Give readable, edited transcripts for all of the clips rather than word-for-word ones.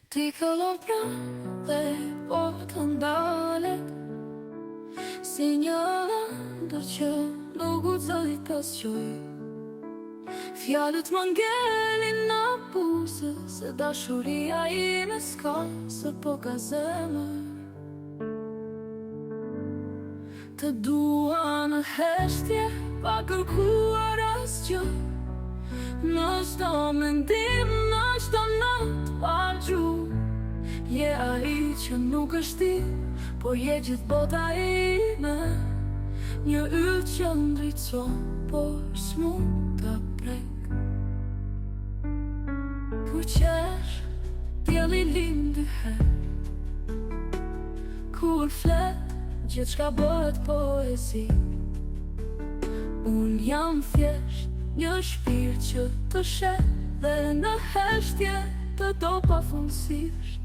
Ti këllon pranë dhe po të ndalet, si një ëndër që nuk guxoj të pasqoj. Fjalët më ngelin në buzë, se dashuria ime s'ka se po ka zemër. Të dua në heshtje, pa kërkuar asgjë, në çdo mendim, në çdo natë pa gjuhë. Je ai që nuk është ti, po je gjithë bota ime. Një yll që ndritson, por s'mund ta prek. Kur qesh, dielli lind dy herë. Kur flet, gjithçka bëhet poezi. Unë jam thjesht një shpirt që të sheh, dhe në heshtje të do pafundësisht.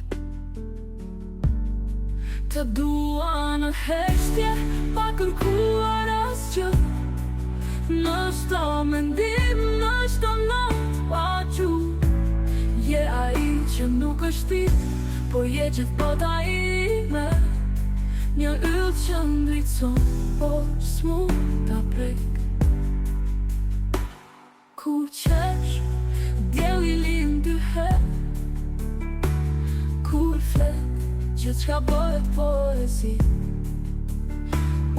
Të dua në heshtje, pa kërkuar asgjë, në çdo mendim, në çdo natë pa gjuhë. Je ai që nuk është ti, po je gjithë bota ime. Një yll që ndritson, por s'mund ta prek. Kur qesh, dielli lind dy herë. Kur flet, gjithçka bëhet poezi.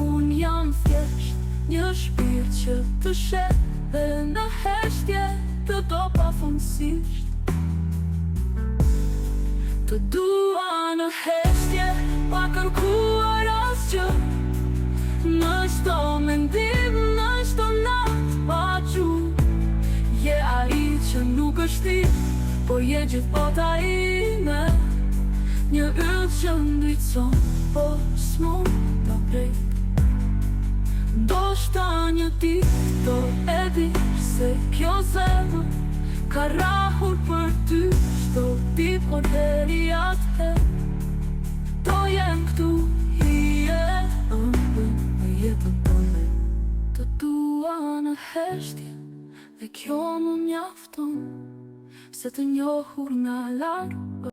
Unë jam thjesht një shpirt që të sheh, dhe në heshtje të do pafundësisht. Të dua në heshtje, pa kërkuar asgjë, në çdo mendim, në çdo natë pa gjuhë. Je ai që nuk është ti, po je gjithë bota ime. Një yll që ndritson, por s'mund ta prek. Ndoshta një ditë do e dish se kjo zemër ka rrahur për ty. Çdo ditë por deri atëherë do jem këtu, hije në jetën tënde. Të dua në heshtje, dhe kjo më mjafton, se të njohur nga larg.